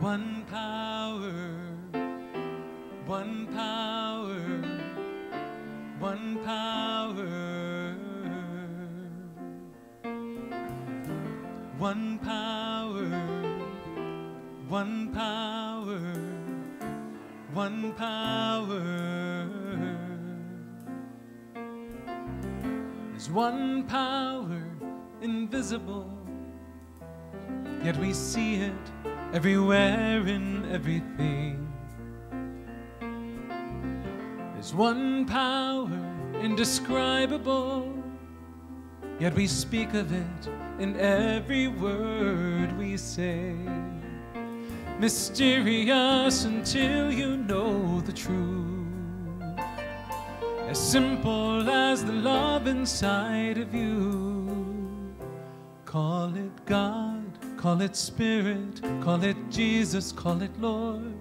One power, one power, one power, one power, one power, one power. There's one power invisible, yet we see it everywhere in everything. There's one power indescribable, yet we speak of it in every word we say. Mysterious until you know the truth, as simple as the love inside of you. Call it God, call it Spirit, call it Jesus, call it Lord,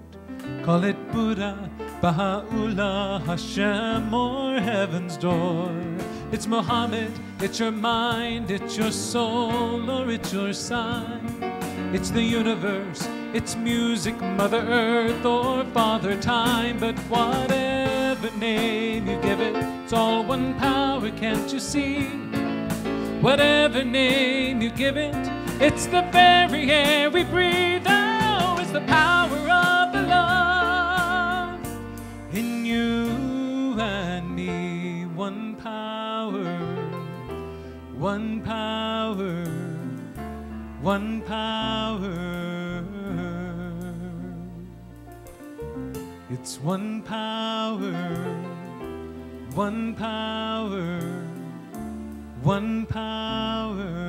call it Buddha, Baha'u'llah, Hashem, or heaven's door. It's Muhammad, it's your mind, it's your soul, or it's your sign. It's the universe, it's music, Mother Earth, or Father Time. But whatever name you give it, it's all one power, can't you see? Whatever name you give it, it's the very air we breathe. Oh, it's the power of the love in you and me. One power, one power, one power. It's one power, one power, one power.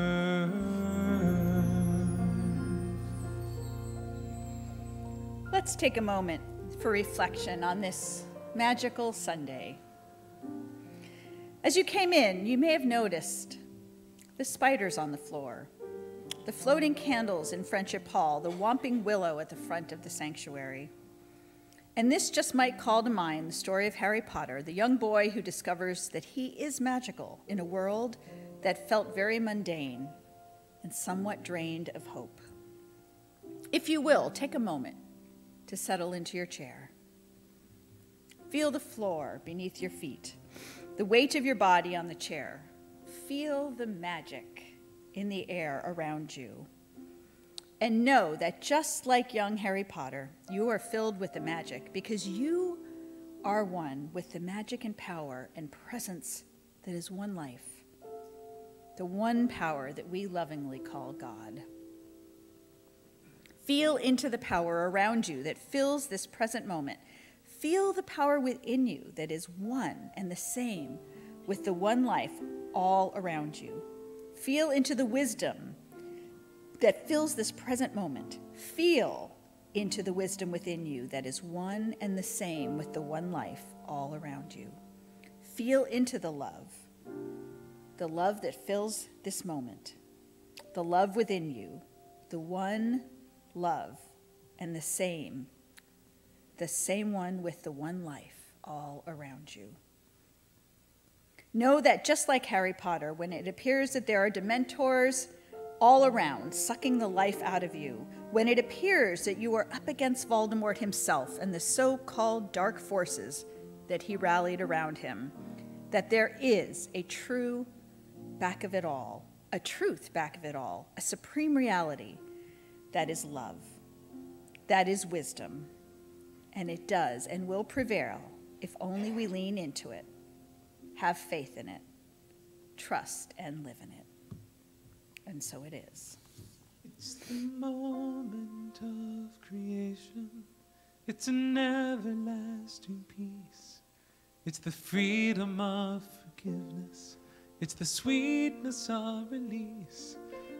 Let's take a moment for reflection on this magical Sunday. As you came in, you may have noticed the spiders on the floor, the floating candles in Friendship Hall, the whomping willow at the front of the sanctuary. And this just might call to mind the story of Harry Potter, the young boy who discovers that he is magical in a world that felt very mundane and somewhat drained of hope. If you will, take a moment to settle into your chair. Feel the floor beneath your feet, the weight of your body on the chair. Feel the magic in the air around you. And know that just like young Harry Potter, you are filled with the magic because you are one with the magic and power and presence that is one life, the one power that we lovingly call God. Feel into the power around you that fills this present moment. Feel the power within you that is one and the same with the one life all around you. Feel into the wisdom that fills this present moment. Feel into the wisdom within you that is one and the same with the one life all around you. Feel into the love that fills this moment, the love within you, the one love and the same one with the one life all around you. Know that just like Harry Potter, when it appears that there are Dementors all around, sucking the life out of you, when it appears that you are up against Voldemort himself and the so-called dark forces that he rallied around him, that there is a true back of it all, a truth back of it all, a supreme reality that is love, that is wisdom, and it does and will prevail if only we lean into it, have faith in it, trust and live in it. And so it is. It's the moment of creation. It's an everlasting peace. It's the freedom of forgiveness. It's the sweetness of release.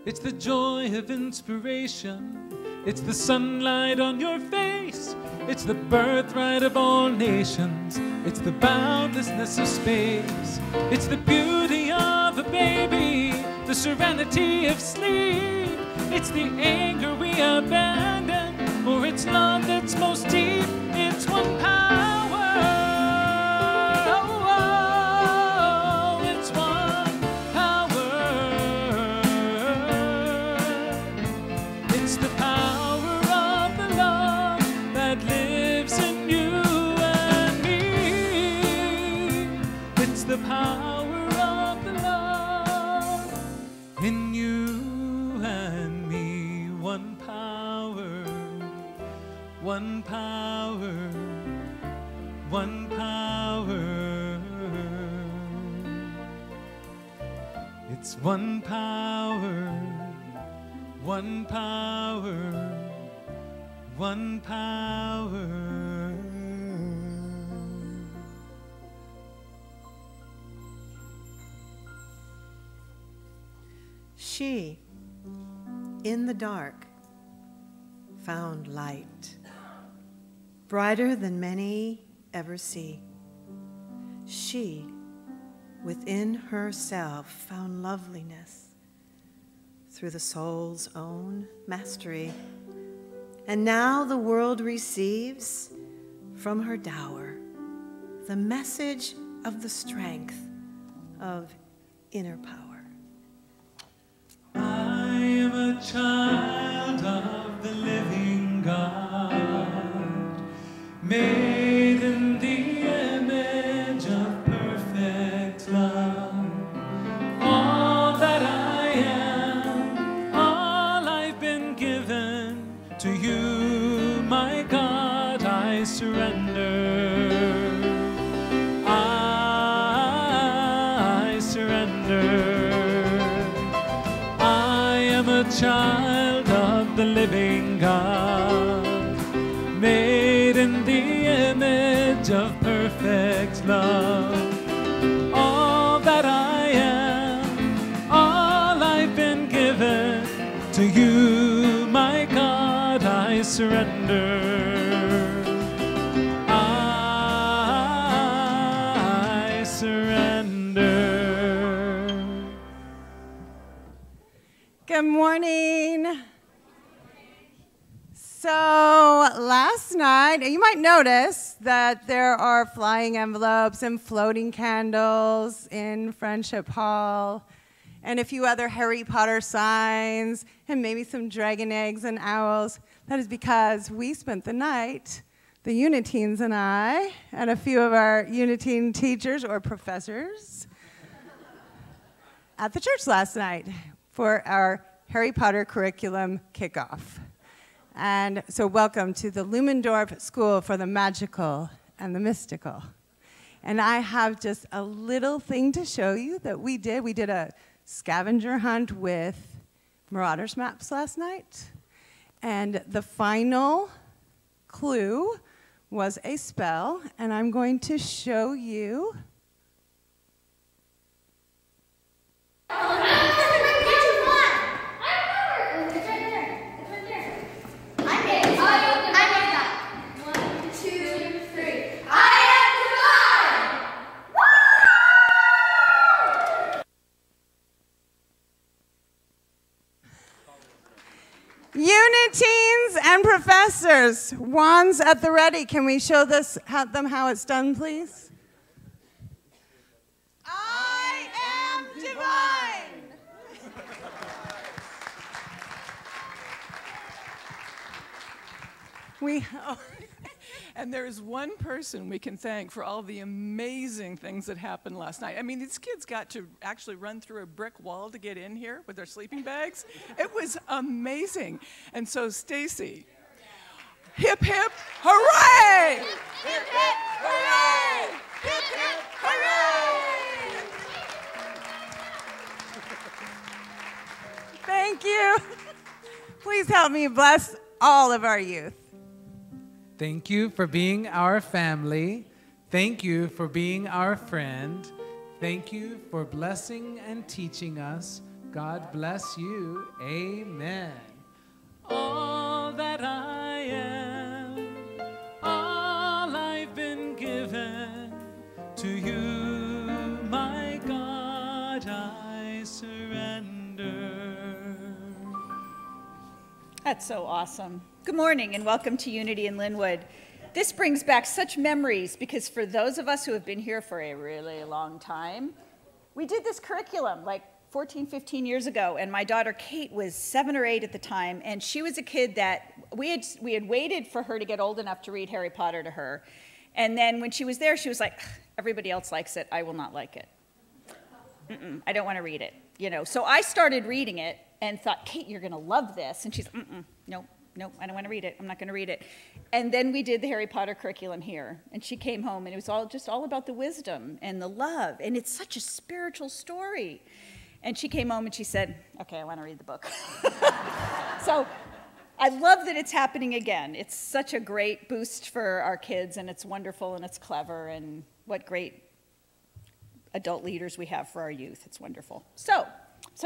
It's the joy of inspiration. It's the sunlight on your face. It's the birthright of all nations. It's the boundlessness of space. It's the beauty of a baby, the serenity of sleep. It's the anger we abandon, for it's love that's most deep. It's one power. Oh, it's one power. It's the power of the love. one power. It's one power, one power, one power. She, in the dark, found light, brighter than many ever see. She, within herself, found loveliness through the soul's own mastery. And now the world receives from her dower the message of the strength of inner power. I am a child of the living God, made in the image of perfect love. All that I am, all I've been given, to you, my God, I surrender. I surrender. Child of the living God, made in the image of perfect love. All that I am, all I've been given, to you, my God, I surrender. I surrender. Good morning. So last night, you might notice that there are flying envelopes and floating candles in Friendship Hall and a few other Harry Potter signs and maybe some dragon eggs and owls. That is because we spent the night, the Uniteens and I, and a few of our Uniteen teachers or professors at the church last night for our Harry Potter curriculum kickoff. And so welcome to the Lumendorf School for the Magical and the Mystical. And I have just a little thing to show you that we did. We did a scavenger hunt with Marauders maps last night. And the final clue was a spell, and I'm going to show you. Uniteens and professors, wands at the ready. Can we show them how it's done, please? I am divine. And there is one person we can thank for all the amazing things that happened last night. I mean, these kids got to actually run through a brick wall to get in here with their sleeping bags. It was amazing. And so, Stacy, hip, hip, hooray! Hip, hip, hooray! Hip, hip, hooray! Thank you. Please help me bless all of our youth. Thank you for being our family. Thank you for being our friend. Thank you for blessing and teaching us. God bless you. Amen. All that I am, all I've been given, to you, my God, I surrender. That's so awesome. Good morning and welcome to Unity in Lynnwood. This brings back such memories because for those of us who have been here for a really long time, we did this curriculum like 14, 15 years ago, and my daughter Kate was 7 or 8 at the time, and she was a kid that we had waited for her to get old enough to read Harry Potter to her. And then when she was there, she was like, everybody else likes it, I will not like it. I don't want to read it, you know. So I started reading it and thought, Kate, you're going to love this. And she's, no, nope, I don't want to read it. I'm not going to read it. And then we did the Harry Potter curriculum here. And she came home, and it was all about the wisdom and the love. And it's such a spiritual story. And she came home, and she said, okay, I want to read the book. So I love that it's happening again. It's such a great boost for our kids, and it's wonderful, and it's clever, and what great adult leaders we have for our youth. It's wonderful. So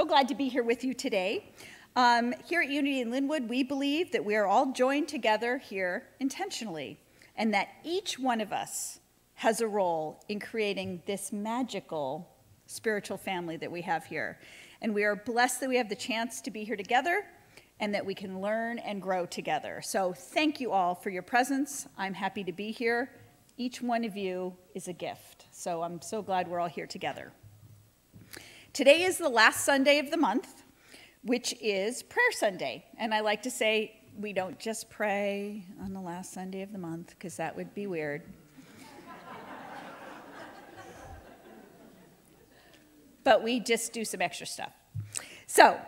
glad to be here with you today. Here at Unity in Lynnwood, we believe that we are all joined together here intentionally, and that each one of us has a role in creating this magical spiritual family that we have here. And we are blessed that we have the chance to be here together and that we can learn and grow together. So thank you all for your presence. I'm happy to be here. Each one of you is a gift. So I'm so glad we're all here together. Today is the last Sunday of the month, which is Prayer Sunday. And I like to say we don't just pray on the last Sunday of the month, because that would be weird. But we just do some extra stuff. So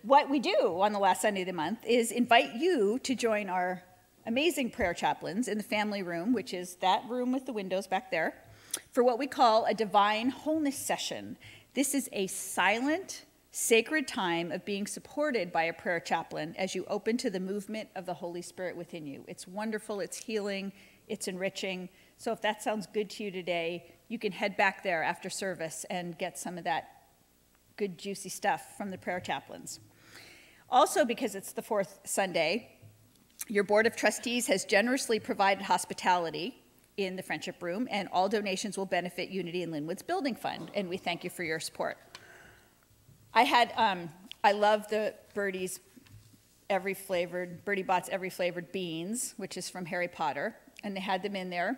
what we do on the last Sunday of the month is invite you to join our amazing prayer chaplains in the family room, which is that room with the windows back there, for what we call a divine wholeness session. This is a silent, sacred time of being supported by a prayer chaplain as you open to the movement of the Holy Spirit within you. It's wonderful, it's healing, it's enriching. So if that sounds good to you today, you can head back there after service and get some of that good, juicy stuff from the prayer chaplains. Also, because it's the fourth Sunday, your Board of Trustees has generously provided hospitality in the Friendship Room, and all donations will benefit Unity in Lynnwood's building fund, and we thank you for your support. I love the Bertie Bott's Every Flavored Beans, which is from Harry Potter, and they had them in there.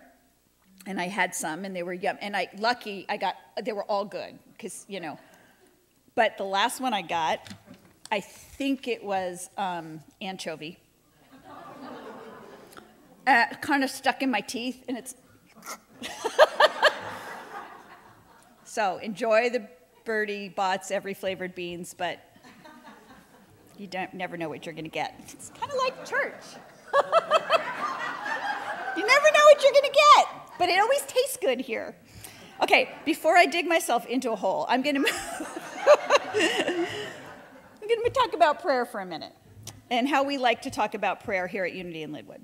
And I had some, and they were yum. And they were all good, because, you know. But the last one I got, I think it was anchovy. Kind of stuck in my teeth, and it's... So enjoy the Bertie Bott's Every Flavored Beans, but you never know what you're going to get. It's kind of like church. You never know what you're going to get. But it always tastes good here. Okay, before I dig myself into a hole, I'm going to talk about prayer for a minute and how we like to talk about prayer here at Unity in Lynnwood.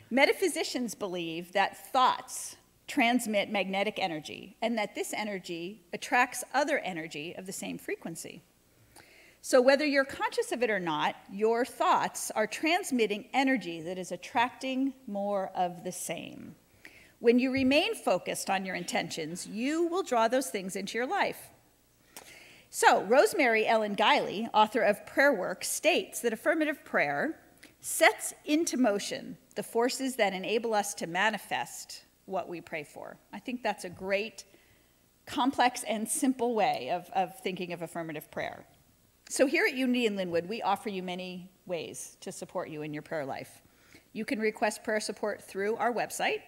Metaphysicians believe that thoughts transmit magnetic energy and that this energy attracts other energy of the same frequency. So whether you're conscious of it or not, your thoughts are transmitting energy that is attracting more of the same. When you remain focused on your intentions, you will draw those things into your life. So, Rosemary Ellen Guiley, author of Prayer Work, states that affirmative prayer sets into motion the forces that enable us to manifest what we pray for. I think that's a great, complex, and simple way of thinking of affirmative prayer. So here at Unity in Lynnwood, we offer you many ways to support you in your prayer life. You can request prayer support through our website.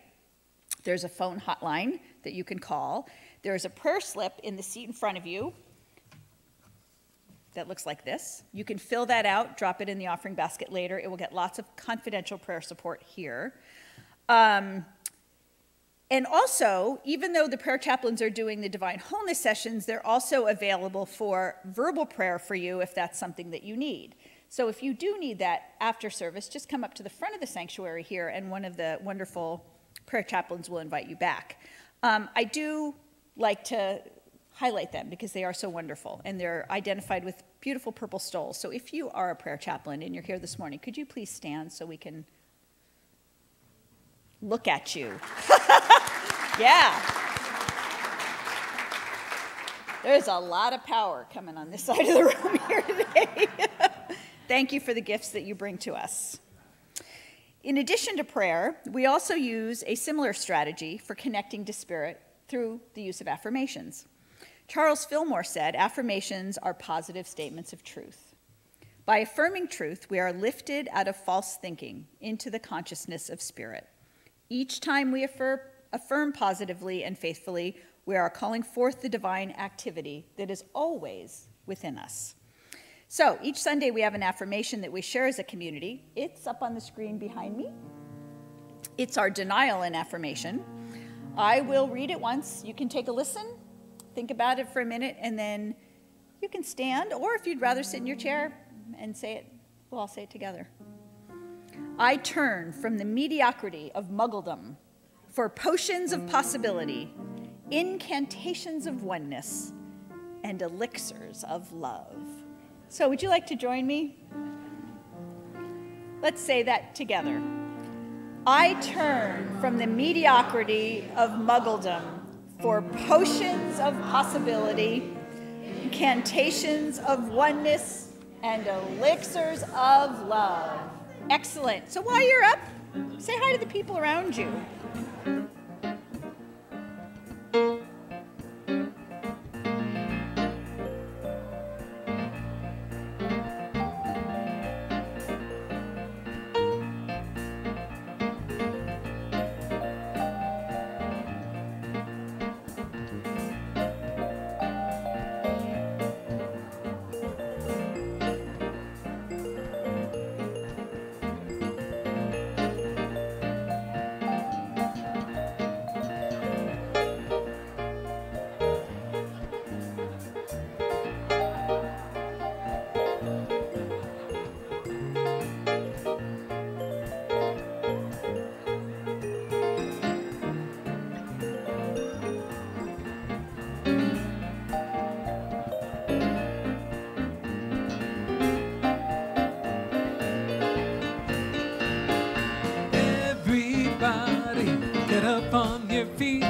There's a phone hotline that you can call. There's a prayer slip in the seat in front of you that looks like this. You can fill that out, drop it in the offering basket later. It will get lots of confidential prayer support here. And also, even though the prayer chaplains are doing the divine wholeness sessions, they're also available for verbal prayer for you if that's something that you need. So if you do need that after service, just come up to the front of the sanctuary here, and one of the wonderful prayer chaplains will invite you back. I do like to highlight them because they are so wonderful, and they're identified with beautiful purple stoles. So if you are a prayer chaplain and you're here this morning, could you please stand so we can look at you? Yeah. There's a lot of power coming on this side of the room here today. Thank you for the gifts that you bring to us. In addition to prayer, we also use a similar strategy for connecting to Spirit through the use of affirmations. Charles Fillmore said, affirmations are positive statements of truth. By affirming truth, we are lifted out of false thinking into the consciousness of Spirit. Each time we affirm positively and faithfully, we are calling forth the divine activity that is always within us. So each Sunday we have an affirmation that we share as a community. It's up on the screen behind me. It's our denial and affirmation. I will read it once. You can take a listen, think about it for a minute, and then you can stand, or if you'd rather sit in your chair and say it, we'll all say it together. I turn from the mediocrity of muggledom for potions of possibility, incantations of oneness, and elixirs of love. So would you like to join me? Let's say that together. I turn from the mediocrity of muggledom for potions of possibility, incantations of oneness, and elixirs of love. Excellent. So while you're up, say hi to the people around you. Get up on your feet,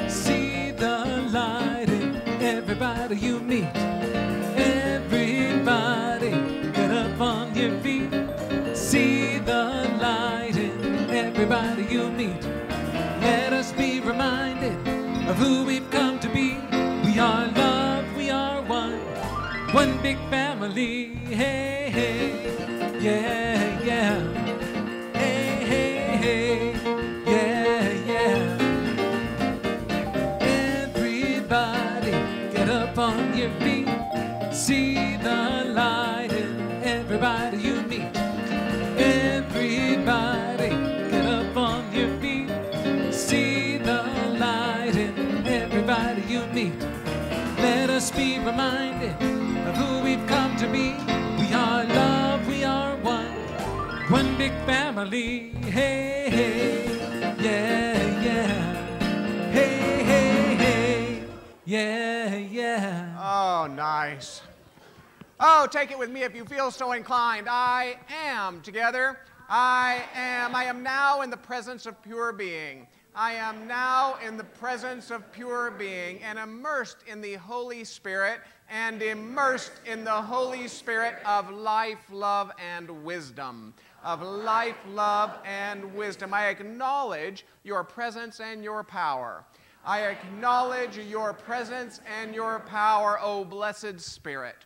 see the light in everybody you meet. Everybody, get up on your feet, see the light in everybody you meet. Let us be reminded of who we've come to be. We are love, we are one big family. Hey, hey, yeah, yeah. Hey, hey, hey. On your feet, see the light in everybody you meet. Everybody, get up on your feet, see the light in everybody you meet. Let us be reminded of who we've come to be. We are love, we are one big family. Hey, hey, yeah, yeah. Hey, hey, hey, yeah, yeah. Oh, nice. Oh, take it with me if you feel so inclined. I am together. I am now in the presence of pure being. I am now in the presence of pure being and immersed in the Holy Spirit and immersed in the Holy Spirit of life, love, and wisdom. Of life, love, and wisdom. I acknowledge your presence and your power. I acknowledge your presence and your power, O blessed Spirit.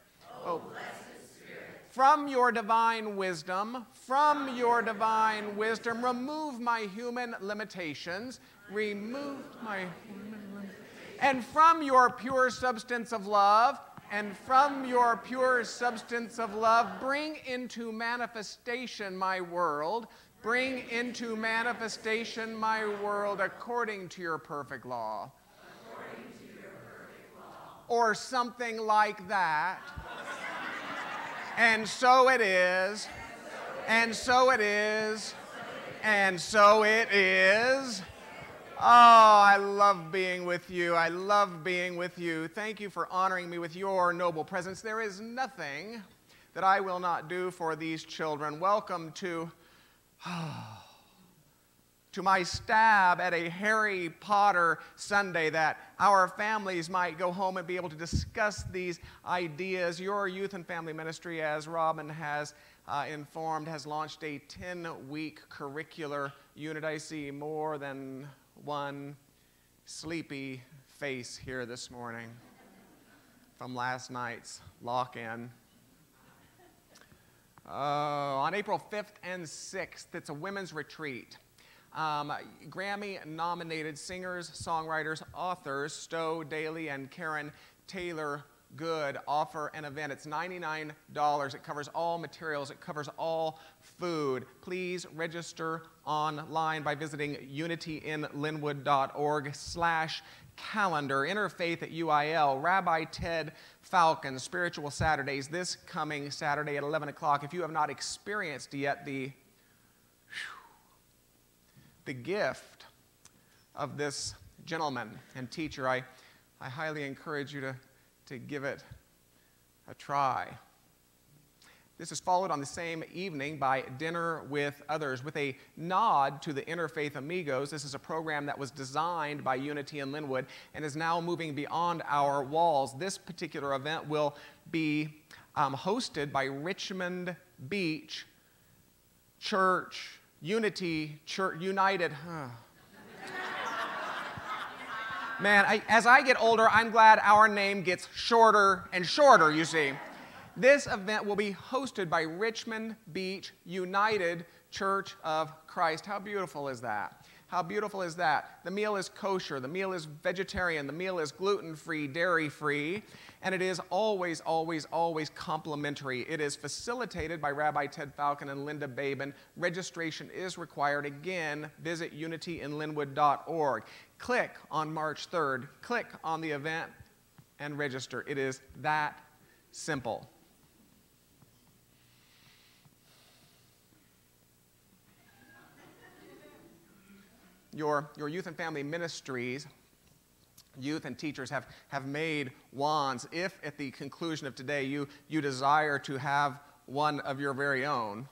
Oh, blessed Spirit. From your divine wisdom, remove my human limitations, and from your pure substance of love, bring into manifestation my world, according to your perfect law. Or something like that. And so it is. And so it is. And so it is. Oh, I love being with you. I love being with you. Thank you for honoring me with your noble presence. There is nothing that I will not do for these children. Welcome to my stab at a Harry Potter Sunday, that our families might go home and be able to discuss these ideas. Your youth and family ministry, as Robin has informed, has launched a 10-week curricular unit. I see more than one sleepy face here this morning from last night's lock-in. On April 5th and 6th, it's a women's retreat. Grammy-nominated singers, songwriters, authors Stowe Daly and Karen Taylor good offer and event. It's $99. It covers all materials. It covers all food. Please register online by visiting unityinlynnwood.org/calendar. Interfaith at UIL. Rabbi Ted Falcon, Spiritual Saturdays, this coming Saturday at 11 o'clock. If you have not experienced yet the gift of this gentleman and teacher, I highly encourage you to give it a try. This is followed on the same evening by Dinner with Others, with a nod to the Interfaith Amigos. This is a program that was designed by Unity in Lynnwood and is now moving beyond our walls. This particular event will be hosted by Richmond Beach Church, Unity Church, United. Man, as I get older, I'm glad our name gets shorter and shorter, you see. This event will be hosted by Richmond Beach United Church of Christ. How beautiful is that? How beautiful is that? The meal is kosher, the meal is vegetarian, the meal is gluten-free, dairy-free, and it is always, always, always complimentary. It is facilitated by Rabbi Ted Falcon and Linda Babin. Registration is required. Again, visit unityinlynnwood.org. Click on March 3rd, click on the event, and register. It is that simple. Your youth and family ministries, youth and teachers have made wands. If at the conclusion of today you desire to have one of your very own,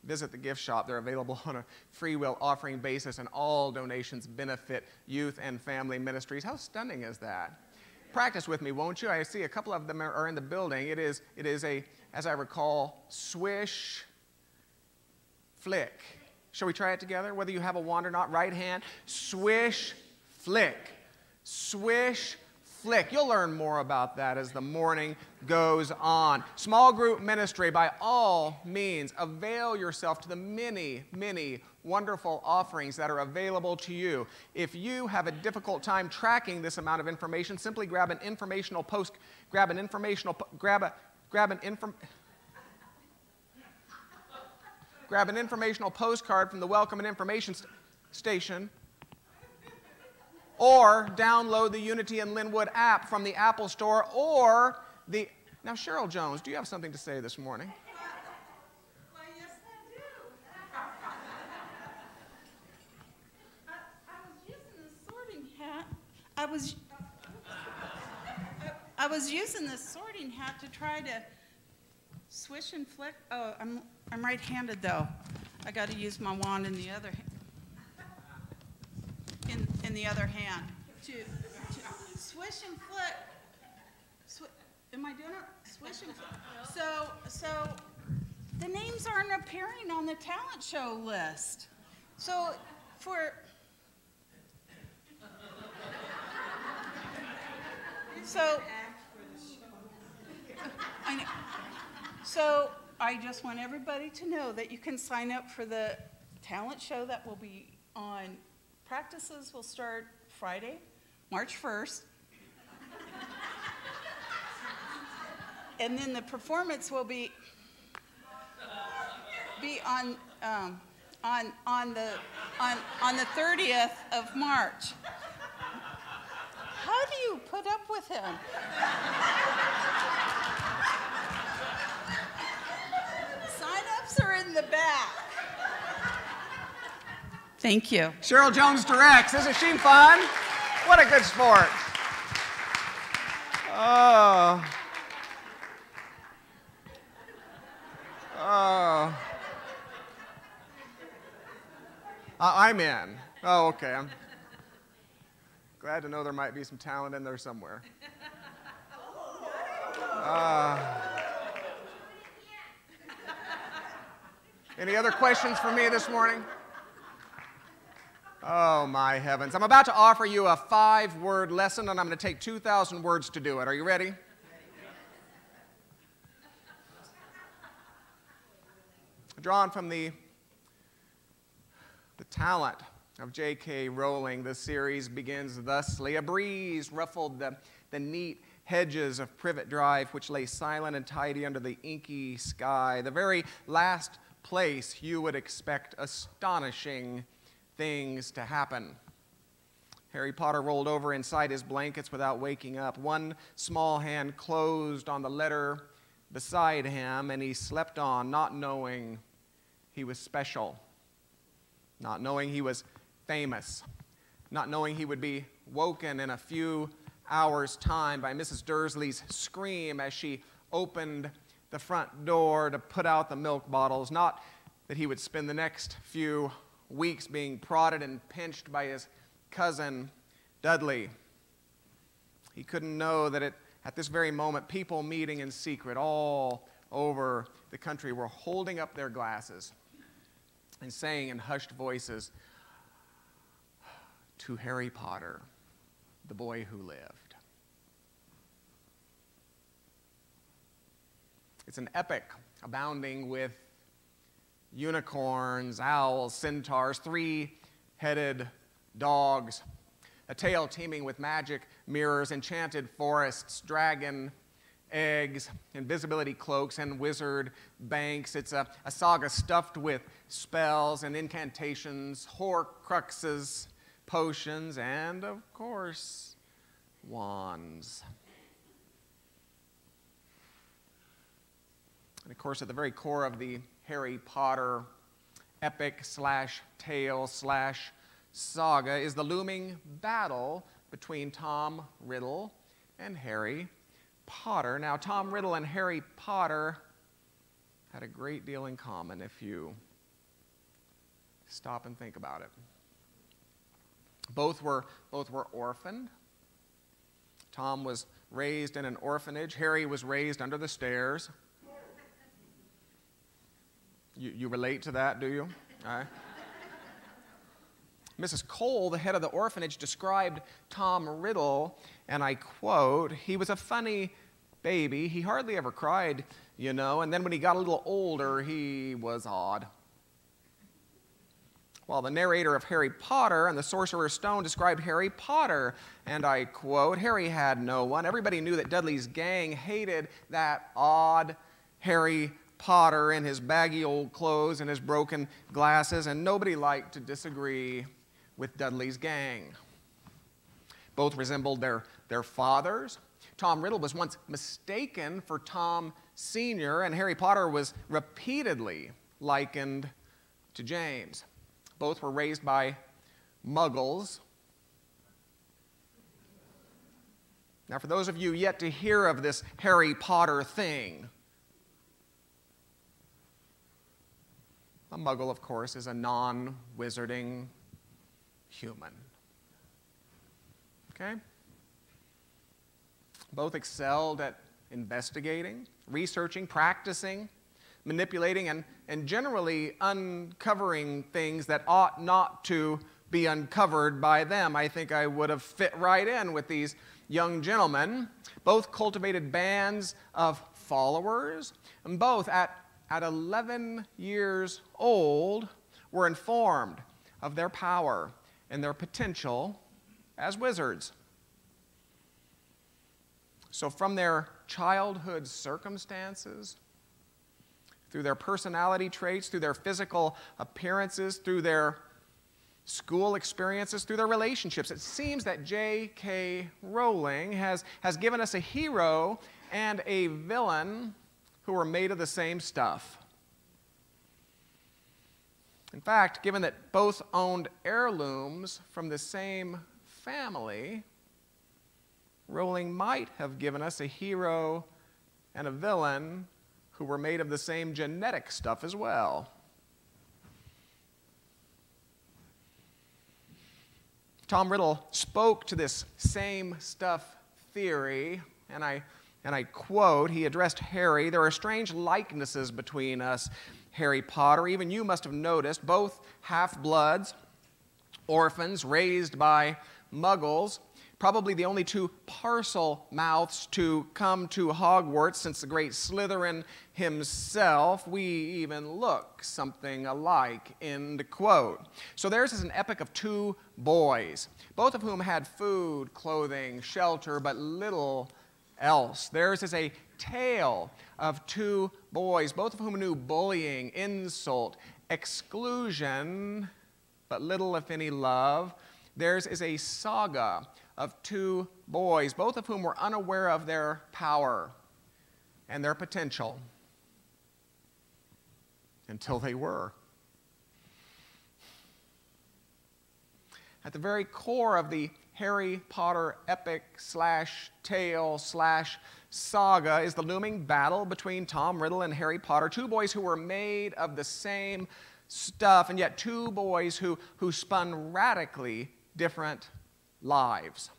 visit the gift shop. They're available on a free will offering basis, and all donations benefit youth and family ministries. How stunning is that? Practice with me, won't you? I see a couple of them are in the building. It is a, as I recall, swish, flick. Shall we try it together? Whether you have a wand or not, right hand, swish, flick. Swish, flick. You'll learn more about that as the morning goes on. Small group ministry, by all means, avail yourself to the many, many wonderful offerings that are available to you. If you have a difficult time tracking this amount of information, simply grab an informational postcard from the Welcome and Information Station, or download the Unity in Lynnwood app from the Apple Store, or the... Now, Cheryl Jones, do you have something to say this morning? Why, yes, I do. I was using the sorting hat. I was using the sorting hat to try to swish and flick. Oh, I'm right-handed though. I got to use my wand in the other in the other hand to swish and flick. Am I doing it? Swish and flick. So the names aren't appearing on the talent show list. So I know. So I just want everybody to know that you can sign up for the talent show that will be on. Practices will start Friday, March 1st. And then the performance will be on the 30th of March. How do you put up with him? Sign-ups are in the back. Thank you. Cheryl Jones directs. Isn't she fun? What a good sport. Oh. Oh. I'm in. Oh, okay. I'm glad to know there might be some talent in there somewhere. Any other questions for me this morning? Oh, my heavens. I'm about to offer you a 5-word lesson, and I'm going to take 2,000 words to do it. Are you ready? Drawn from the talent of J.K. Rowling, the series begins thusly. A breeze ruffled the neat hedges of Privet Drive, which lay silent and tidy under the inky sky, the very last place you would expect astonishing things to happen. Harry Potter rolled over inside his blankets without waking up. One small hand closed on the letter beside him, and he slept on, not knowing he was special, not knowing he was famous, not knowing he would be woken in a few hours' time by Mrs. Dursley's scream as she opened the front door to put out the milk bottles, not that he would spend the next few weeks being prodded and pinched by his cousin Dudley. He couldn't know that at this very moment, people meeting in secret all over the country were holding up their glasses and saying in hushed voices, "To Harry Potter, the boy who lived." It's an epic abounding with unicorns, owls, centaurs, three-headed dogs, a tale teeming with magic mirrors, enchanted forests, dragon eggs, invisibility cloaks, and wizard banks. It's a saga stuffed with spells and incantations, horcruxes, potions, and, of course, wands. And, of course, at the very core of the Harry Potter epic / tale / saga is the looming battle between Tom Riddle and Harry Potter. Now, Tom Riddle and Harry Potter had a great deal in common if you stop and think about it. Both were orphaned. Tom was raised in an orphanage. Harry was raised under the stairs. You relate to that, do you? All right. Mrs. Cole, the head of the orphanage, described Tom Riddle, and I quote, "He was a funny baby. He hardly ever cried, you know, and then when he got a little older, he was odd." While the narrator of Harry Potter and the Sorcerer's Stone described Harry Potter, and I quote, "Harry had no one. Everybody knew that Dudley's gang hated that odd Harry Potter in his baggy old clothes and his broken glasses, and nobody liked to disagree with Dudley's gang." Both resembled their fathers. Tom Riddle was once mistaken for Tom Sr., and Harry Potter was repeatedly likened to James. Both were raised by muggles. Now, for those of you yet to hear of this Harry Potter thing, a muggle, of course, is a non-wizarding human. Okay? Both excelled at investigating, researching, practicing, manipulating, and generally uncovering things that ought not to be uncovered by them. I think I would have fit right in with these young gentlemen. Both cultivated bands of followers, and both at 11 years old were informed of their power and their potential as wizards. So from their childhood circumstances, through their personality traits, through their physical appearances, through their school experiences, through their relationships, it seems that J.K. Rowling has given us a hero and a villain who are made of the same stuff. In fact, given that both owned heirlooms from the same family, Rowling might have given us a hero and a villain who were made of the same genetic stuff as well. Tom Riddle spoke to this same stuff theory, and I quote, he addressed Harry, "There are strange likenesses between us, Harry Potter. Even you must have noticed, both half-bloods, orphans raised by muggles, probably the only two parcel mouths to come to Hogwarts since the great Slytherin himself. We even look something alike," end quote. So theirs is an epic of two boys, both of whom had food, clothing, shelter, but little else. Theirs is a tale of two boys, both of whom knew bullying, insult, exclusion, but little, if any, love. Theirs is a saga of two boys, both of whom were unaware of their power and their potential until they were. At the very core of the Harry Potter epic / tale / saga is the looming battle between Tom Riddle and Harry Potter, two boys who were made of the same stuff, and yet two boys who spun radically different lives.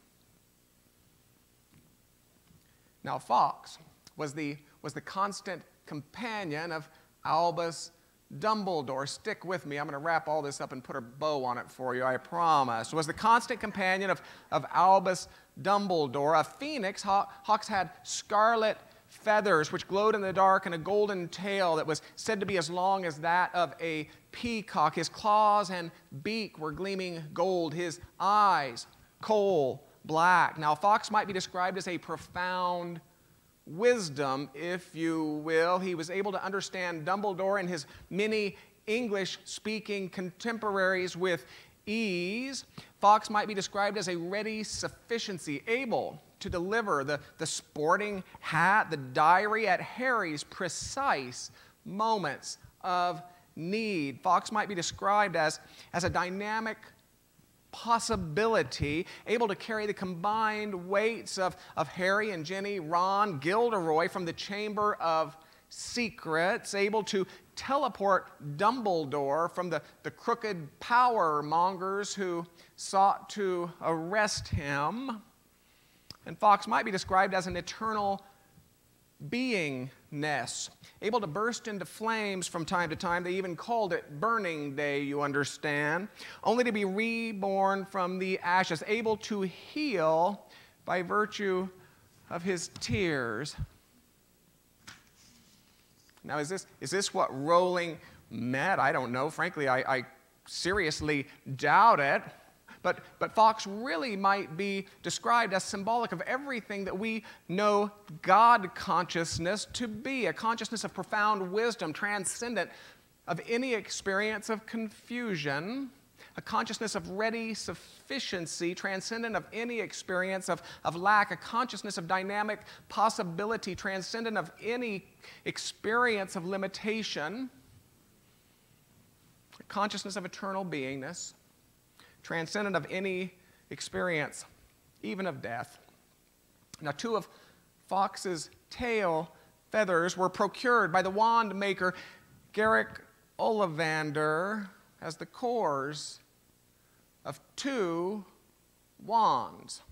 Now, Fawkes was the constant companion of Albus Dumbledore. Stick with me. I'm going to wrap all this up and put a bow on it for you, I promise. Was the constant companion of Albus Dumbledore. A phoenix, Hawkes had scarlet feathers which glowed in the dark and a golden tail that was said to be as long as that of a peacock. His claws and beak were gleaming gold. His eyes, coal black. Now, Fawkes might be described as a profound wisdom, if you will. He was able to understand Dumbledore and his many English-speaking contemporaries with ease. Fawkes might be described as a ready sufficiency, able to deliver the sporting hat, the diary at Harry's precise moments of need. Fawkes might be described as a dynamic possibility, able to carry the combined weights of Harry and Ginny, Ron, Gilderoy from the Chamber of Secrets, able to teleport Dumbledore from the crooked power mongers who sought to arrest him. And Fawkes might be described as an eternal beingness, able to burst into flames from time to time. They even called it Burning Day, you understand, only to be reborn from the ashes, able to heal by virtue of his tears. Now, is this what Rowling meant? I don't know. Frankly, I seriously doubt it. But Fawkes really might be described as symbolic of everything that we know God consciousness to be, a consciousness of profound wisdom, transcendent of any experience of confusion, a consciousness of ready sufficiency, transcendent of any experience of lack, a consciousness of dynamic possibility, transcendent of any experience of limitation, a consciousness of eternal beingness, transcendent of any experience, even of death. Now, two of Fawkes's tail feathers were procured by the wand maker Garrick Ollivander as the cores of two wands.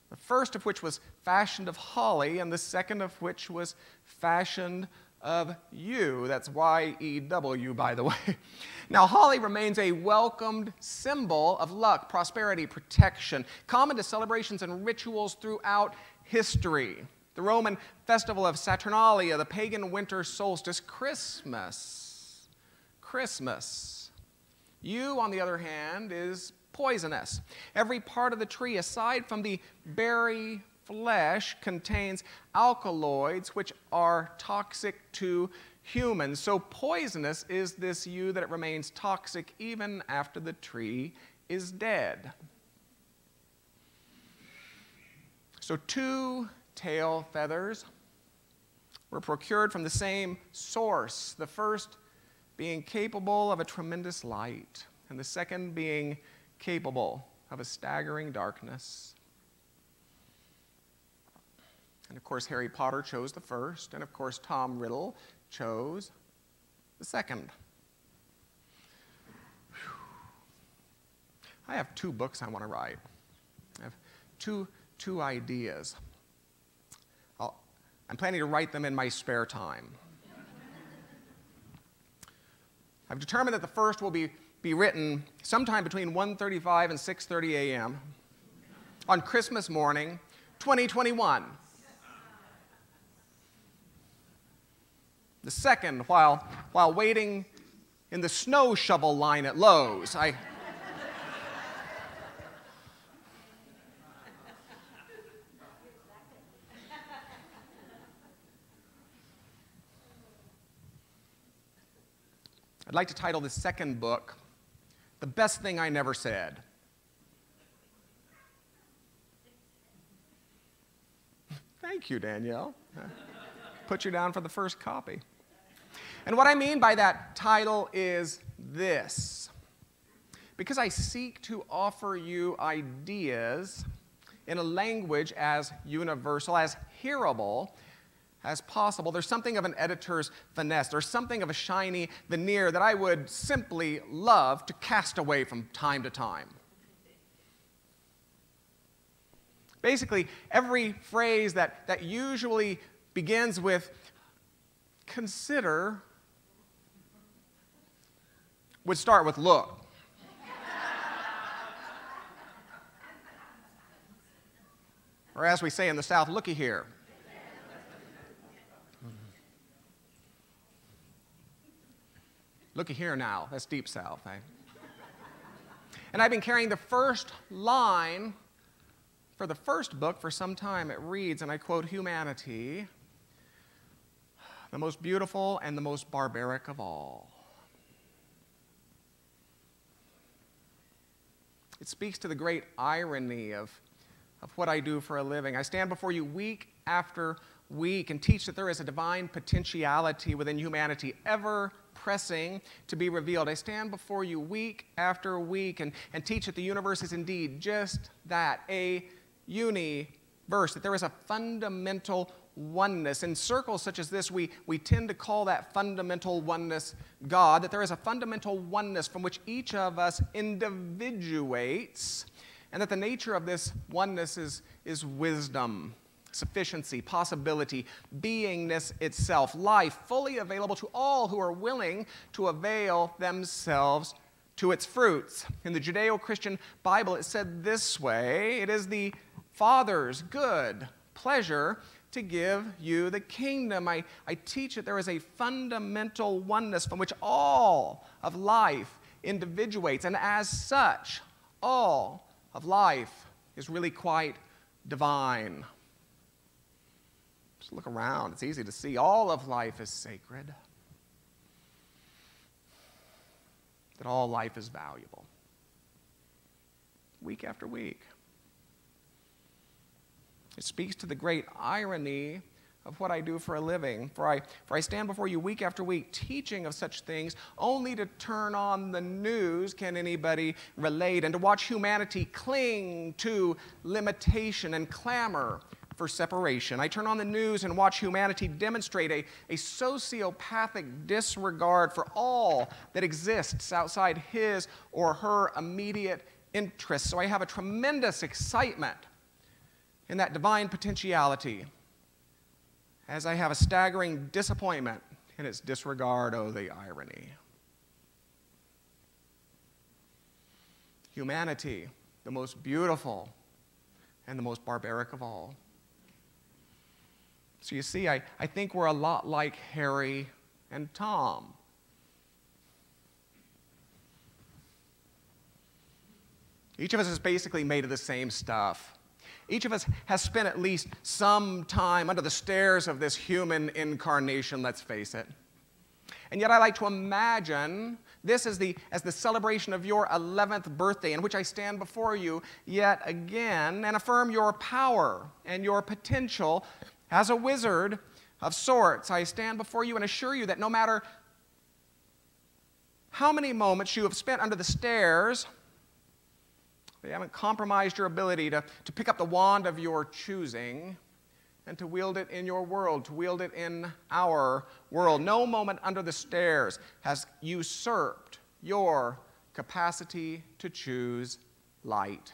The first of which was fashioned of holly, and the second of which was fashioned of yew. That's Y-E-W, by the way. Now, holly remains a welcomed symbol of luck, prosperity, protection, common to celebrations and rituals throughout history. The Roman festival of Saturnalia, the pagan winter solstice, Christmas. Yew, on the other hand, is poisonous. Every part of the tree, aside from the berry flesh, contains alkaloids which are toxic to humans. So poisonous is this yew that it remains toxic even after the tree is dead. So two tail feathers were procured from the same source, the first being capable of a tremendous light, and the second being capable of a staggering darkness. And of course, Harry Potter chose the first, and of course, Tom Riddle chose the second. Whew. I have two books I want to write. I have two ideas. I'm planning to write them in my spare time. I've determined that the first will be written sometime between 1:35 and 6:30 a.m. on Christmas morning, 2021. The second, while waiting in the snow shovel line at Lowe's. like to title this second book, The Best Thing I Never Said. Thank you, Danielle. Put you down for the first copy. And what I mean by that title is this. Because I seek to offer you ideas in a language as universal, as hearable as possible, there's something of an editor's finesse. There's something of a shiny veneer that I would simply love to cast away from time to time. Basically, every phrase that usually begins with consider would start with look. Or as we say in the South, looky here. Looky here now. That's Deep South, eh? And I've been carrying the first line for the first book for some time. It reads, and I quote, humanity, the most beautiful and the most barbaric of all. It speaks to the great irony of what I do for a living. I stand before you week after week and teach that there is a divine potentiality within humanity ever pressing to be revealed. I stand before you week after week and teach that the universe is indeed just that, a universe, that there is a fundamental oneness. In circles such as this, we tend to call that fundamental oneness God, that there is a fundamental oneness from which each of us individuates, and that the nature of this oneness is wisdom, sufficiency, possibility, beingness itself, life fully available to all who are willing to avail themselves to its fruits. In the Judeo-Christian Bible, it said this way, it is the Father's good pleasure to give you the kingdom. I teach that there is a fundamental oneness from which all of life individuates, and as such, all of life is really quite divine. Just look around. It's easy to see. All of life is sacred. That all life is valuable. Week after week. It speaks to the great irony of what I do for a living. For I stand before you week after week teaching of such things, only to turn on the news, can anybody relate, and to watch humanity cling to limitation and clamor for separation. I turn on the news and watch humanity demonstrate a sociopathic disregard for all that exists outside his or her immediate interests. So I have a tremendous excitement in that divine potentiality, as I have a staggering disappointment in its disregard. Oh, the irony. Humanity, the most beautiful and the most barbaric of all. So you see, I think we're a lot like Harry and Tom. Each of us is basically made of the same stuff. Each of us has spent at least some time under the stairs of this human incarnation, let's face it. And yet I like to imagine this as the celebration of your 11th birthday, in which I stand before you yet again and affirm your power and your potential as a wizard of sorts. I stand before you and assure you that no matter how many moments you have spent under the stairs, they haven't compromised your ability to pick up the wand of your choosing and to wield it in your world, to wield it in our world. No moment under the stairs has usurped your capacity to choose light.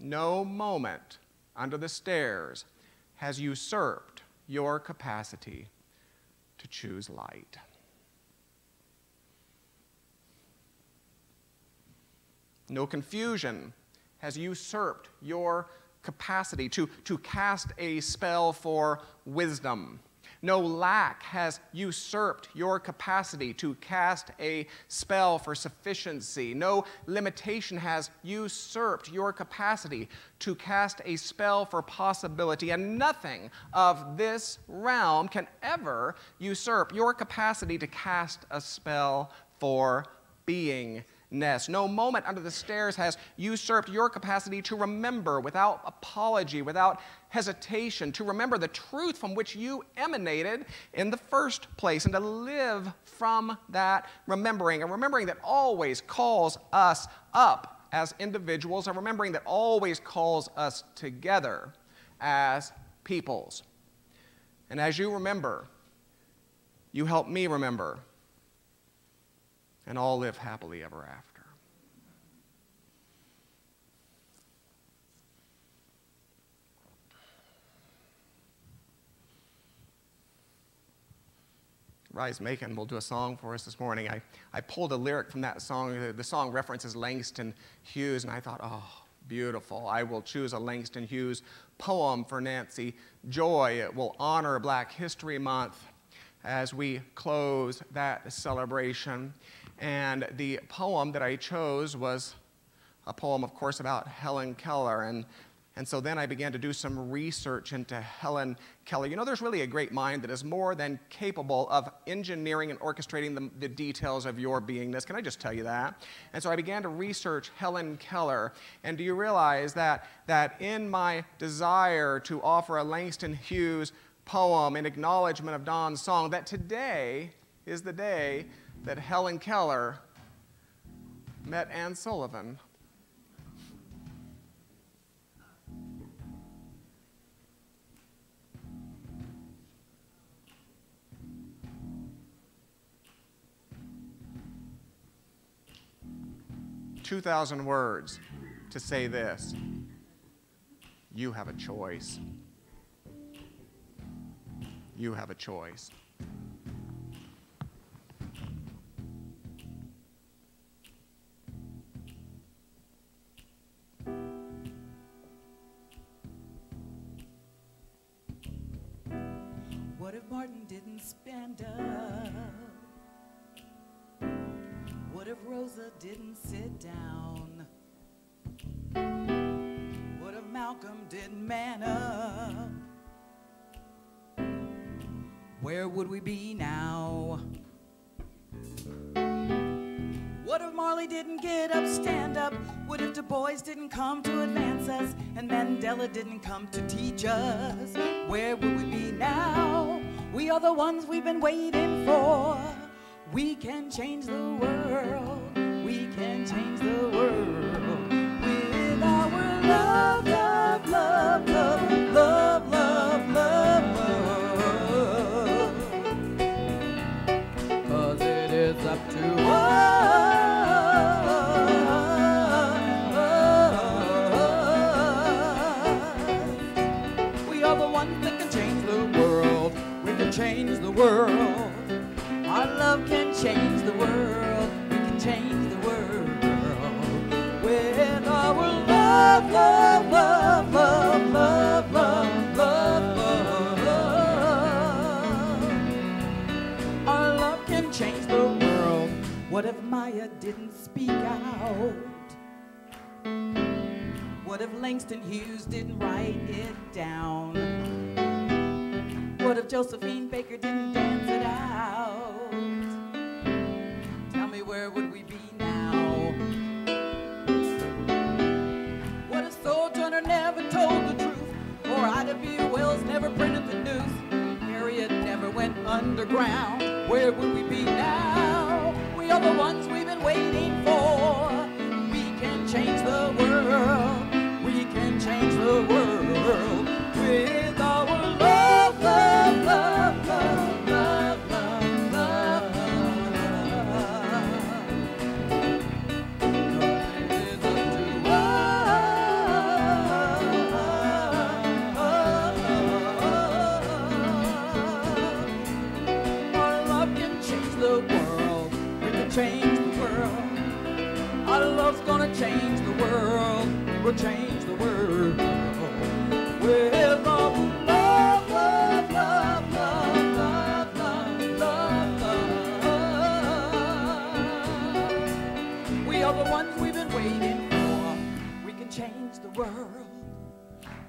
No moment under the stairs has usurped your capacity to choose light. No confusion has usurped your capacity to cast a spell for wisdom. No lack has usurped your capacity to cast a spell for sufficiency. No limitation has usurped your capacity to cast a spell for possibility. And nothing of this realm can ever usurp your capacity to cast a spell for beingness. No moment under the stairs has usurped your capacity to remember without apology, without hesitation, to remember the truth from which you emanated in the first place, and to live from that remembering, a remembering that always calls us up as individuals, a remembering that always calls us together as peoples. And as you remember, you help me remember, and all live happily ever after. Rise Macon will do a song for us this morning. I pulled a lyric from that song. The song references Langston Hughes, and I thought, oh, beautiful. I will choose a Langston Hughes poem for Nancy Joy. It will honor Black History Month as we close that celebration. And the poem that I chose was a poem, of course, about Helen Keller. And so then I began to do some research into Helen Keller. You know, there's really a great mind that is more than capable of engineering and orchestrating the details of your beingness. Can I just tell you that? And so I began to research Helen Keller. And do you realize that in my desire to offer a Langston Hughes poem in acknowledgement of Don's song, that today is the day that Helen Keller met Anne Sullivan. "2,000 words to say this: you have a choice. You have a choice." What if Martin didn't stand up? What if Rosa didn't sit down? What if Malcolm didn't man up? Where would we be now? What if Marley didn't get up, stand up? What if Du Bois didn't come to advance us? And Mandela didn't come to teach us? Where would we be now? We are the ones we've been waiting for. We can change the world. We can change the world with our love, love, love, love, love, love, love, love. 'Cause it is up to us. We are the ones that can change the world. We can change the world. Our love can change the world. We can change the world with our love, love, love, love, love, love, love, love. Our love can change the world. What if Maya didn't speak out? What if Langston Hughes didn't write it down? What if Josephine Baker didn't dance it out? Tell me, where would we be now? What if Sojourner never told the truth? Or Ida B. Wells never printed the news? Harriet never went underground? Where would we be now? We are the ones we've been waiting for. We can change the world. We can change the world with our love, love, love, love, love, love, love, love. 'Cause it is up to us. Our love can change the world. We can change the world. Our love's gonna change the world. We'll change the world with our love, love, love, love, love. change the world.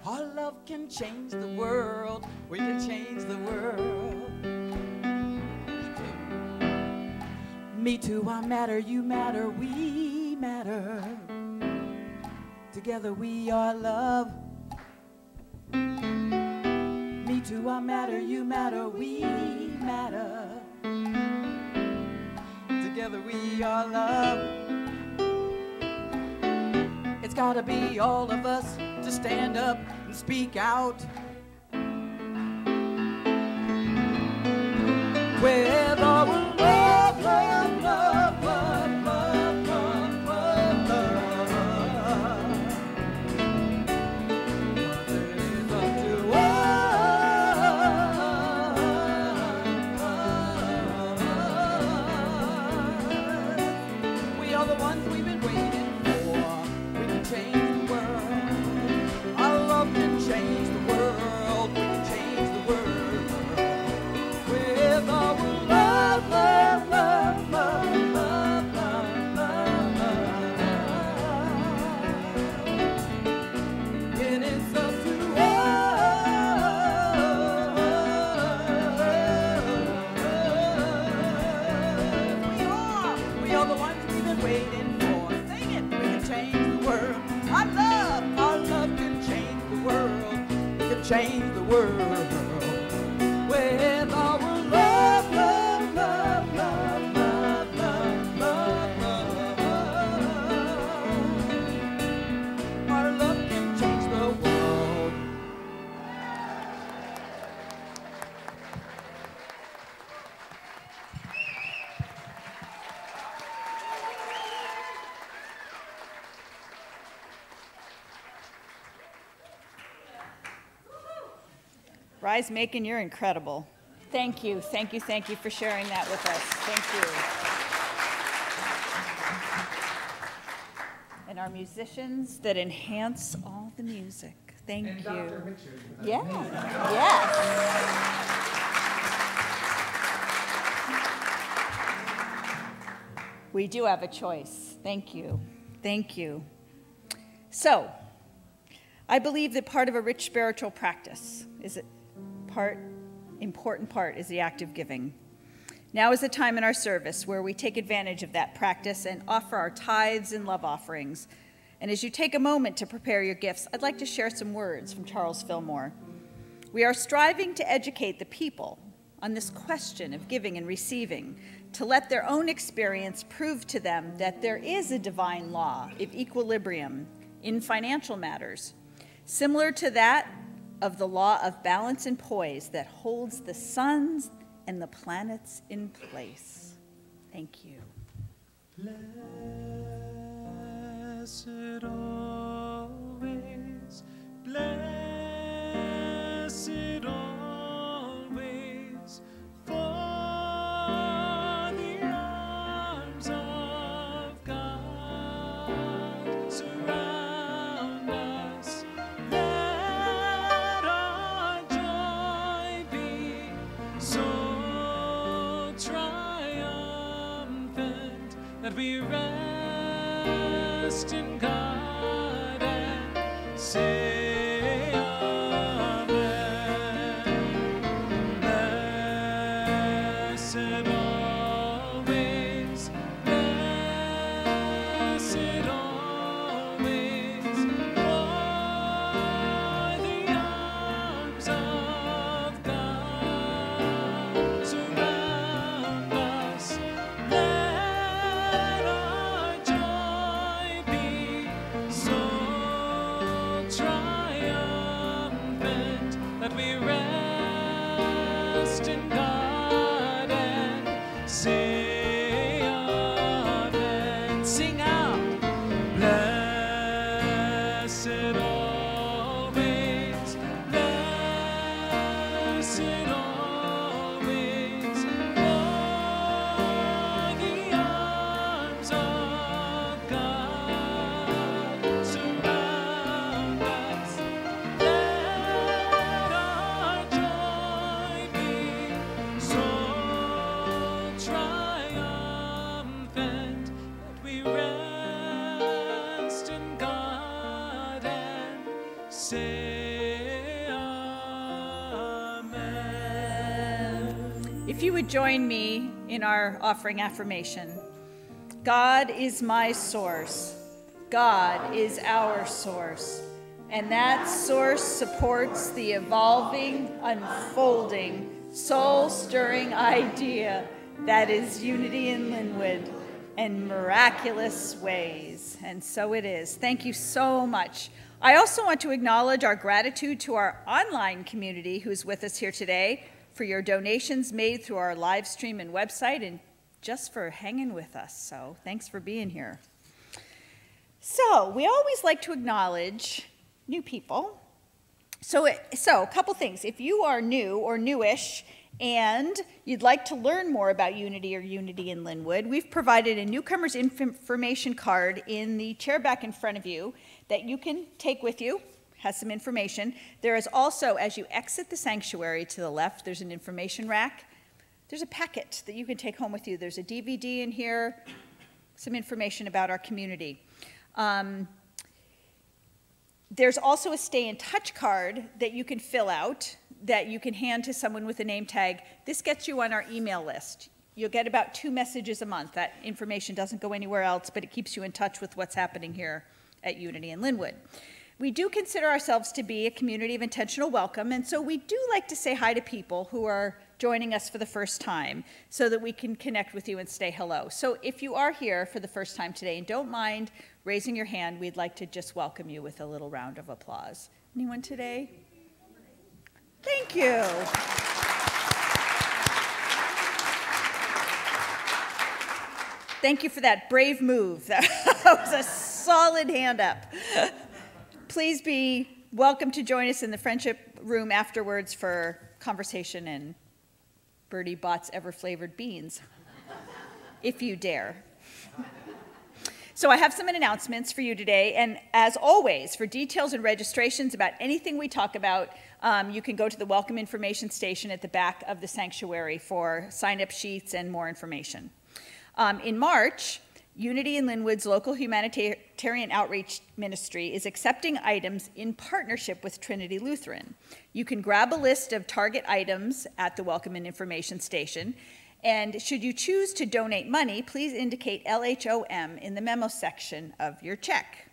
Our love can change the world. We can change the world. Me too, I matter, you matter, we matter. Together we are love. Me too, I matter, you matter, we matter. Together we are love. It's gotta be all of us to stand up and speak out. With our love, love, love, love, love, love, love, love. It is up to us. We are the ones we've been waiting for. We can change the world. Our love can change the world. We can change the world. With our love, love, love, love, love, love, love, love. It is up to us. We are the ones we've been waiting for. Sing it, we can change the world. Our love can change the world. We can change the world. With our love, love, love, love, love, love, love, love. Our love can change the world. Rise, Macon, you're incredible. Thank you, thank you, thank you for sharing that with us. Thank you. And our musicians that enhance all the music. Thank you. Dr. Richard. Yeah, yes. We do have a choice. Thank you. Thank you. So, I believe that part of a rich spiritual practice is important part is the act of giving. Now is the time in our service where we take advantage of that practice and offer our tithes and love offerings. And as you take a moment to prepare your gifts, I'd like to share some words from Charles Fillmore. We are striving to educate the people on this question of giving and receiving, to let their own experience prove to them that there is a divine law of equilibrium in financial matters, similar to that of the law of balance and poise that holds the suns and the planets in place. Thank you. Blessed always, blessed always, for the arms of God surround us. Let our joy be so triumphant that we rest in God and say amen. Blessed always, blessed always, for the arms of God surround us. Let our joy be so triumphant say amen. If you would join me in our offering affirmation. God is my source. God is our source. And that source supports the evolving, unfolding, soul-stirring idea that is unity in Lynnwood in miraculous ways. And so it is. Thank you so much. I also want to acknowledge our gratitude to our online community who's with us here today for your donations made through our live stream and website, and just for hanging with us. So thanks for being here. So we always like to acknowledge new people. So a couple things. If you are new or newish and you'd like to learn more about Unity or Unity in Lynnwood, we've provided a newcomer's information card in the chair back in front of you that you can take with you. Has some information. There is also, as you exit the sanctuary to the left, there's an information rack. There's a packet that you can take home with you. There's a DVD in here, some information about our community. There's also a stay in touch card that you can fill out that you can hand to someone with a name tag. This gets you on our email list. You'll get about 2 messages a month. That information doesn't go anywhere else, but it keeps you in touch with what's happening here at Unity in Lynnwood. We do consider ourselves to be a community of intentional welcome, and so we do like to say hi to people who are joining us for the first time so that we can connect with you and say hello. So if you are here for the first time today and don't mind raising your hand, we'd like to just welcome you with a little round of applause. Anyone today? Thank you. Thank you for that brave move. That was a solid hand up. Please be welcome to join us in the friendship room afterwards for conversation and Bertie Bott's ever-flavored beans, if you dare. So I have some announcements for you today, and as always, for details and registrations about anything we talk about, you can go to the Welcome Information Station at the back of the sanctuary for sign-up sheets and more information. In March, Unity in Lynnwood's local humanitarian outreach ministry is accepting items in partnership with Trinity Lutheran. You can grab a list of target items at the Welcome and Information Station, and should you choose to donate money, please indicate LHOM in the memo section of your check.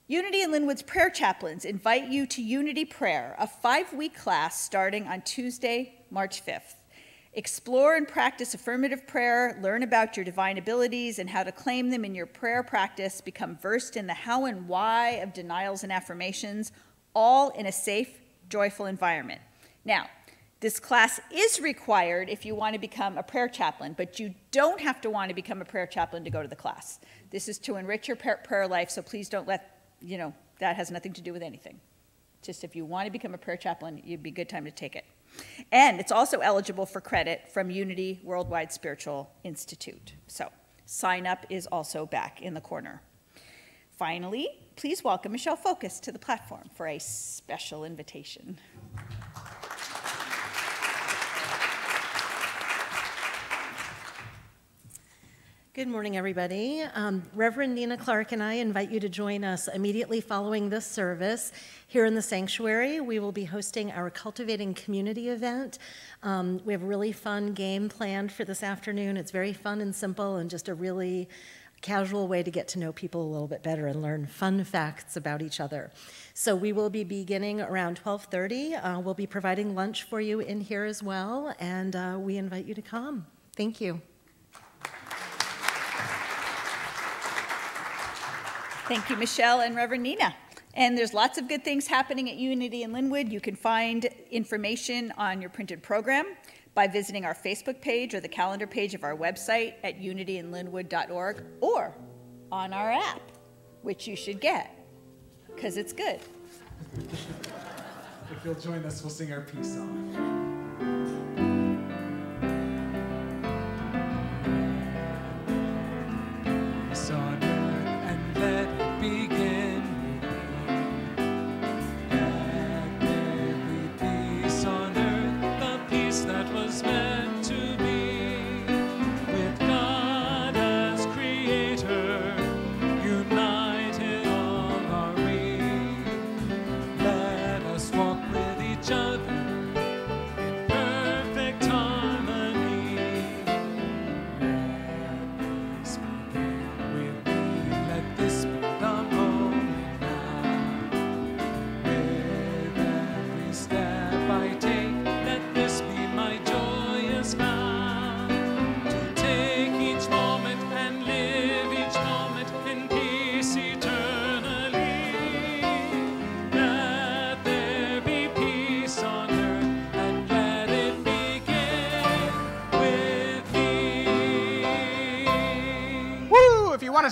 Unity in Lynnwood's prayer chaplains invite you to Unity Prayer, a 5-week class starting on Tuesday, March 5th. Explore and practice affirmative prayer, learn about your divine abilities and how to claim them in your prayer practice, become versed in the how and why of denials and affirmations, all in a safe, joyful environment. Now, this class is required if you want to become a prayer chaplain, but you don't have to want to become a prayer chaplain to go to the class. This is to enrich your prayer life, so please don't let, that has nothing to do with anything. Just if you want to become a prayer chaplain, it'd be a good time to take it. And it's also eligible for credit from Unity Worldwide Spiritual Institute. So sign up is also back in the corner. Finally, please welcome Michelle Focus to the platform for a special invitation. Good morning, everybody. Reverend Nina Clark and I invite you to join us immediately following this service. Here in the sanctuary, we will be hosting our Cultivating Community event. We have a really fun game planned for this afternoon. It's very fun and simple and just a really casual way to get to know people a little bit better and learn fun facts about each other. So we will be beginning around 12:30. We'll be providing lunch for you in here as well, and we invite you to come. Thank you. Thank you, Michelle and Reverend Nina. And there's lots of good things happening at Unity in Lynnwood. You can find information on your printed program by visiting our Facebook page or the calendar page of our website at unityinlynnwood.org or on our app, which you should get, because it's good. If you'll join us, we'll sing our peace song.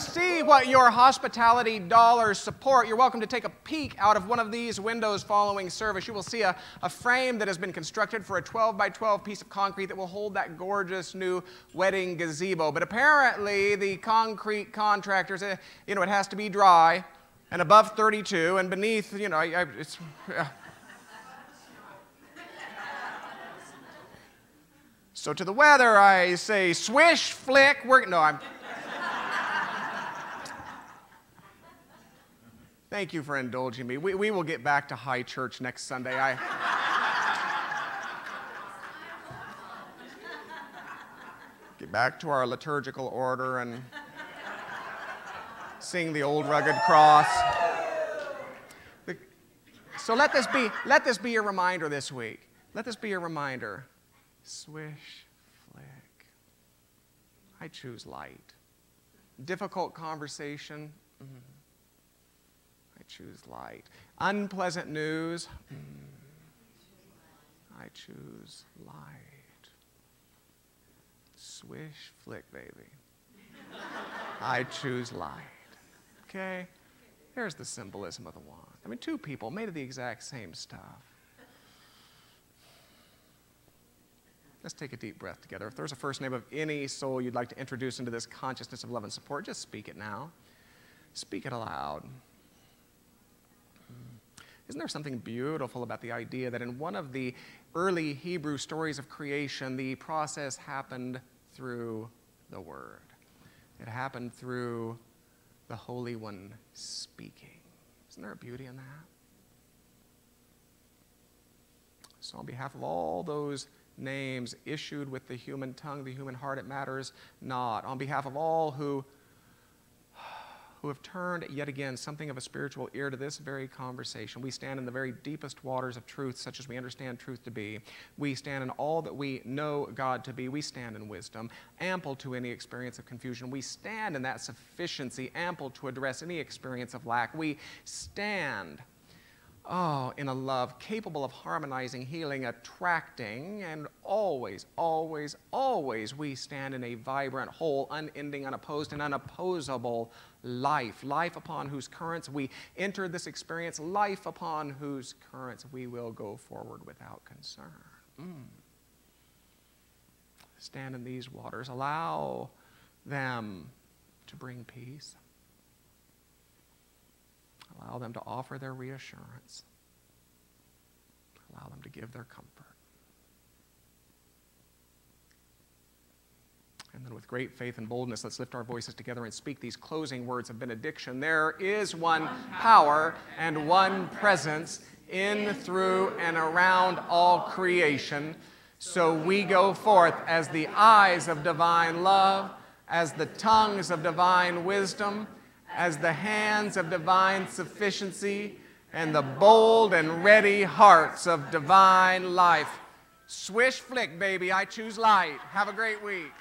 to see what your hospitality dollars support, you're welcome to take a peek out of one of these windows following service. You will see a frame that has been constructed for a 12 by 12 piece of concrete that will hold that gorgeous new wedding gazebo. But apparently the concrete contractors, it has to be dry and above 32 and beneath, it's... So to the weather, I say, swish, flick, Thank you for indulging me. We will get back to high church next Sunday. Get back to our liturgical order and sing the old rugged cross. So let this be your reminder this week. Let this be your reminder. Swish, flick. I choose light. Difficult conversation. I choose light. Unpleasant news. I choose light. Swish, flick, baby. I choose light. Okay? Here's the symbolism of the wand. I mean, two people made of the exact same stuff. Let's take a deep breath together. If there's a first name of any soul you'd like to introduce into this consciousness of love and support, just speak it now. Speak it aloud. Isn't there something beautiful about the idea that in one of the early Hebrew stories of creation, the process happened through the Word? It happened through the Holy One speaking. Isn't there a beauty in that? So on behalf of all those names issued with the human tongue, the human heart, it matters not. On behalf of all who have turned yet again something of a spiritual ear to this very conversation, we stand in the very deepest waters of truth, such as we understand truth to be. We stand in all that we know God to be. We stand in wisdom, ample to any experience of confusion. We stand in that sufficiency, ample to address any experience of lack. We stand in a love capable of harmonizing, healing, attracting, and always, always, always we stand in a vibrant, whole, unending, unopposed, and unopposable life. Life upon whose currents we enter this experience, life upon whose currents we will go forward without concern. Stand in these waters. Allow them to bring peace. Allow them to offer their reassurance. Allow them to give their comfort. And then with great faith and boldness, let's lift our voices together and speak these closing words of benediction. There is one power and one presence in, through, and around all creation. So we go forth as the eyes of divine love, as the tongues of divine wisdom, as the hands of divine sufficiency, and the bold and ready hearts of divine life. Swish, flick, baby, I choose light. Have a great week.